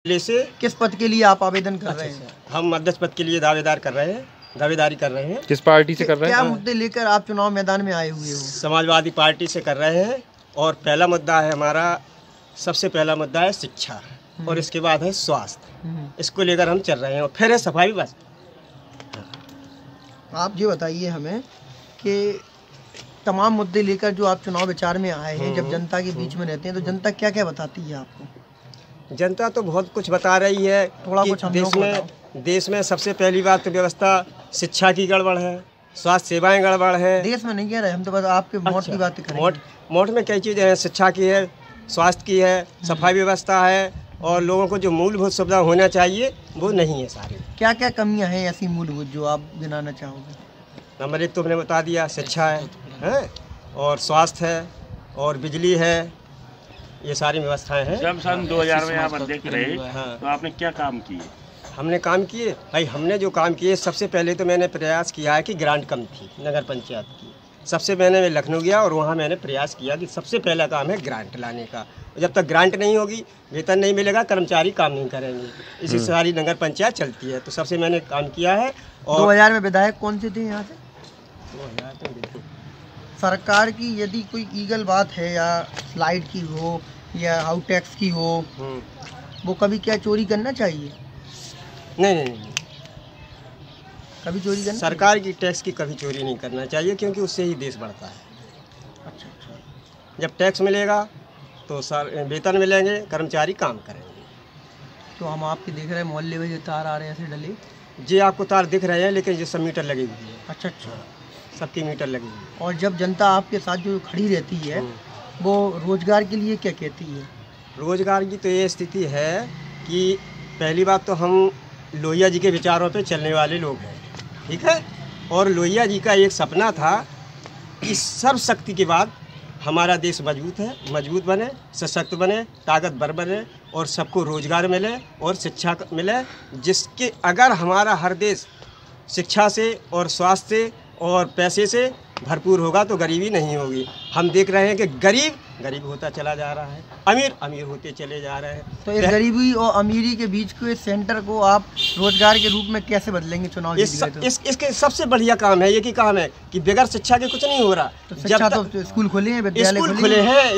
से किस पद के लिए आप आवेदन कर रहे हैं? हम अध्यक्ष पद के लिए दावेदारी कर रहे हैं। किस पार्टी से कर रहे हैं? क्या मुद्दे लेकर आप चुनाव मैदान में आए हुए हो? समाजवादी पार्टी से कर रहे हैं और पहला मुद्दा है हमारा, सबसे पहला मुद्दा है शिक्षा और इसके बाद है स्वास्थ्य। इसको लेकर हम चल रहे हैं और फिर है सफाई। बस आप ये बताइए हमें कि तमाम मुद्दे लेकर जो आप चुनाव विचार में आए हैं, जब जनता के बीच में रहते हैं तो जनता क्या क्या बताती है आपको? जनता तो बहुत कुछ बता रही है। थोड़ा कुछ हम लोग को देश में सबसे पहली बात तो व्यवस्था शिक्षा की गड़बड़ है, स्वास्थ्य सेवाएं गड़बड़ है। देश में नहीं कह रहे हम, तो बस आपके मोट की बात करें। मोट में कई चीज़ें हैं, शिक्षा की है, स्वास्थ्य की है, सफाई व्यवस्था है और लोगों को जो मूलभूत सुविधा होना चाहिए वो नहीं है सारी। क्या क्या कमियां हैं ऐसी मूलभूत जो आप गिनाना चाहोगे? नंबर एक तो मैंने बता दिया, शिक्षा है और स्वास्थ्य है और बिजली है, ये सारी व्यवस्थाएं हैं। जब सन 2000 में आप अध्यक्ष रहे तो आपने क्या काम किए? हमने काम किए भाई, हमने जो काम किए सबसे पहले तो मैंने प्रयास किया है कि ग्रांट कम थी नगर पंचायत की। सबसे मैंने लखनऊ गया और वहाँ मैंने प्रयास किया कि सबसे पहला काम है ग्रांट लाने का। जब तक ग्रांट नहीं होगी, वेतन नहीं मिलेगा, कर्मचारी काम नहीं करेंगे, इसी सारी नगर पंचायत चलती है। तो सबसे मैंने काम किया है। और 2000 में विधायक कौन से थे यहाँ से? 2000 सरकार की यदि कोई ईगल बात है या स्लाइड की हो या हाउस टैक्स की हो, वो कभी क्या चोरी करना चाहिए? नहीं, कभी चोरी करना? सरकार की टैक्स की कभी चोरी नहीं करना चाहिए, क्योंकि उससे ही देश बढ़ता है। अच्छा। जब टैक्स मिलेगा तो वेतन मिलेंगे, कर्मचारी काम करेंगे। तो हम आपके देख रहे हैं मोहल्ले में जो तार आ रहे हैं ऐसे डले, जी आपको तार दिख रहे हैं, लेकिन ये सब मीटर लगी हुई है। अच्छा, सबकी मीटर लगी हुई है। और जब जनता आपके साथ जो खड़ी रहती है वो रोजगार के लिए क्या कहती है? रोजगार की तो ये स्थिति है कि पहली बात तो हम लोहिया जी के विचारों पे चलने वाले लोग हैं, ठीक है। और लोहिया जी का एक सपना था कि सर्वशक्ति के बाद हमारा देश मजबूत बने, सशक्त बने, ताकतवर बने और सबको रोजगार मिले और शिक्षा मिले, जिसके अगर हमारा हर देश शिक्षा से और स्वास्थ्य से और पैसे से भरपूर होगा तो गरीबी नहीं होगी। हम देख रहे हैं कि गरीब होता चला जा रहा है, अमीर होते चले जा रहे हैं। तो इस गरीबी और अमीरी के बीच के सेंटर को आप रोजगार के रूप में कैसे बदलेंगे चुनाव जीत गए तो? इसके सबसे बढ़िया काम है, ये की काम है कि बगैर शिक्षा के कुछ नहीं हो रहा। तो शिक्षा तो स्कूल खुले हैं, विद्यालय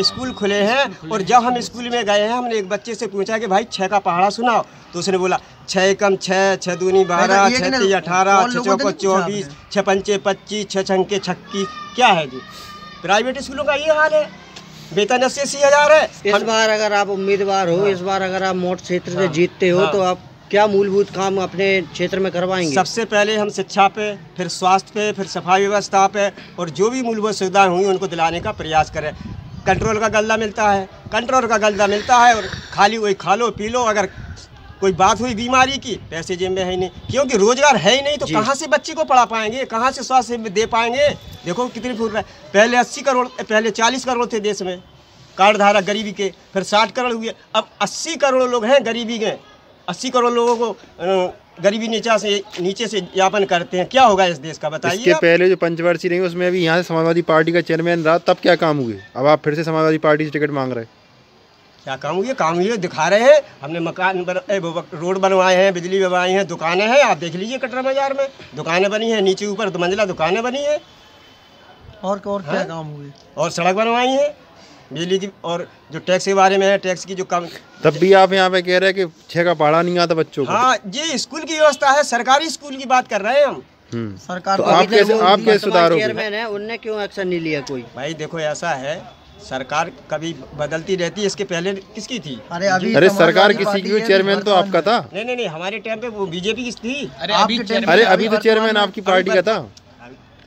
स्कूल खुले हैं। और जब हम स्कूल में गए हैं, हमने एक बच्चे से पूछा कि भाई 6 का पहाड़ा सुनाओ, तो उसने बोला 6 एकम 6, 6 दूनी 12, 6 तीन 18, 6 चौको 24, 6 पंचे 25, 6 छंके 26। क्या है जी, प्राइवेट स्कूलों का ये हाल है। वेतन 80 हज़ार है। इस बार अगर आप उम्मीदवार हो, इस बार अगर आप मोट क्षेत्र से जीतते हो तो आप क्या मूलभूत काम अपने क्षेत्र में करवाएंगे? सबसे पहले हम शिक्षा पे, फिर स्वास्थ्य पे, फिर सफाई व्यवस्था पे और जो भी मूलभूत सुविधाएं हुई उनको दिलाने का प्रयास करें। कंट्रोल का गल्ला मिलता है और खाली वही खा लो पी लो। अगर कोई बात हुई बीमारी की, पैसे जेब में है ही नहीं, क्योंकि रोजगार है ही नहीं तो कहाँ से बच्चे को पढ़ा पाएंगे, कहाँ से स्वास्थ्य दे पाएंगे? देखो कितनी फूट रहा है। पहले 80 करोड़, पहले 40 करोड़ थे देश में कार्ड धारक गरीबी के, फिर 60 करोड़ हुए, अब 80 करोड़ लोग हैं गरीबी के। 80 करोड़ लोगों को गरीबी नीचे से यापन करते हैं। क्या होगा इस देश का, बताइए। इसके पहले जो पंचवर्षीय रही उसमें अभी यहाँ से समाजवादी पार्टी का चेयरमैन रहा, तब क्या काम हुए? अब आप फिर से समाजवादी पार्टी से टिकट मांग रहे हैं। क्या काम हुए दिखा रहे हैं। हमने मकान रोड बनवाए हैं, बिजली बनवाई है, दुकानें हैं। आप देख लीजिए कटरा बाजार में दुकानें बनी हैं, नीचे ऊपर 2 मंजिला दुकानें बनी हैं। और क्या काम हुए? और सड़क बनवाई है, बिजली की। और जो टैक्स के बारे में है, टैक्स की जो काम, तब भी आप यहाँ पे कह रहे हैं कि 6 का पढ़ा नहीं आता बच्चों को। हाँ जी, स्कूल की व्यवस्था है, सरकारी स्कूल की बात कर रहे हैं हम। सरकार तो आप कैसे सुधारोगे? चेयरमैन है, उनने क्यों एक्शन नहीं लिया कोई? भाई देखो ऐसा है, सरकार कभी बदलती रहती है। इसके पहले किसकी थी? अरे सरकार किसी की, चेयरमैन तो आपका था। नहीं, हमारे टाइम पे वो बीजेपी की थी। अरे अभी तो चेयरमैन आपकी पार्टी का था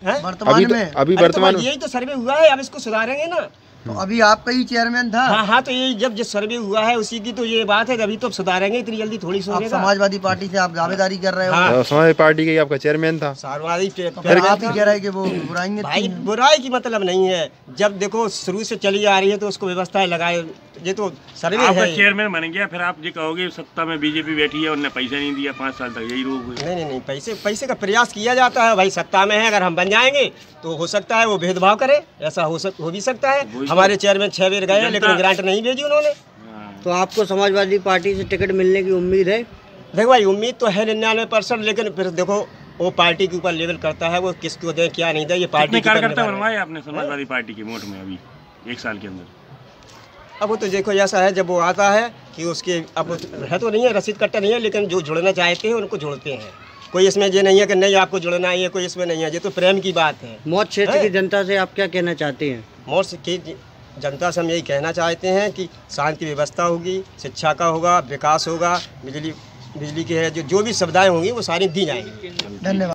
वर्तमान में। यही तो सर्वे हुआ है, अब इसको सुधारेंगे ना। तो अभी आपका ही चेयरमैन था। हाँ, तो ये जब जो सर्वे हुआ है उसी की तो ये बात है, अभी तो सुधारेंगे, इतनी जल्दी थोड़ी सुधारेगा। समाजवादी पार्टी से आप दावेदारी कर रहे हो? हाँ, समाजवादी पार्टी का आपका चेयरमैन था। समाजवादी आप ही कह रहे हैं कि वो बुराई भाई, बुराई की मतलब नहीं है। जब देखो शुरू से चली आ रही है तो उसको व्यवस्थाएं लगाए, ये तो सर्वे है। चेयरमैन बन गया, फिर आप ये कहोगे सत्ता में बीजेपी बैठी है, उन्होंने पैसा नहीं दिया 5 साल तक, यही रोग है। नहीं, पैसे का प्रयास किया जाता है भाई। सत्ता में है, अगर हम बन जाएंगे तो हो सकता है वो भेदभाव करे, ऐसा हो भी सकता है। हमारे चेयरमैन 6 बार गए लेकिन ग्रांट नहीं भेजी उन्होंने। तो आपको समाजवादी पार्टी से टिकट मिलने की उम्मीद है? देखो भाई, उम्मीद तो है 99%, लेकिन फिर देखो वो पार्टी के ऊपर लेवल करता है, वो किसको दे क्या नहीं दे, ये पार्टी कितने के ऊपर कार्यकर्ता निर्भर है। बनवाए आपने समाजवादी पार्टी के वोट में अभी 1 साल के अंदर? अब वो तो देखो ऐसा है, जब वो आता है कि उसके अब है तो नहीं है, रसीद कट्टा नहीं है, लेकिन जो जुड़ना चाहते हैं उनको जुड़ते हैं। कोई इसमें ये नहीं है कि नहीं आपको जुड़ना है, कोई इसमें नहीं है, ये तो प्रेम की बात है। मौत क्षेत्र की जनता से आप क्या कहना चाहते हैं? मौत की जनता से हम यही कहना चाहते हैं कि शांति व्यवस्था होगी, शिक्षा का होगा, विकास होगा, बिजली की है, जो भी सुविधाएं होंगी वो सारी दी जाएंगी। धन्यवाद।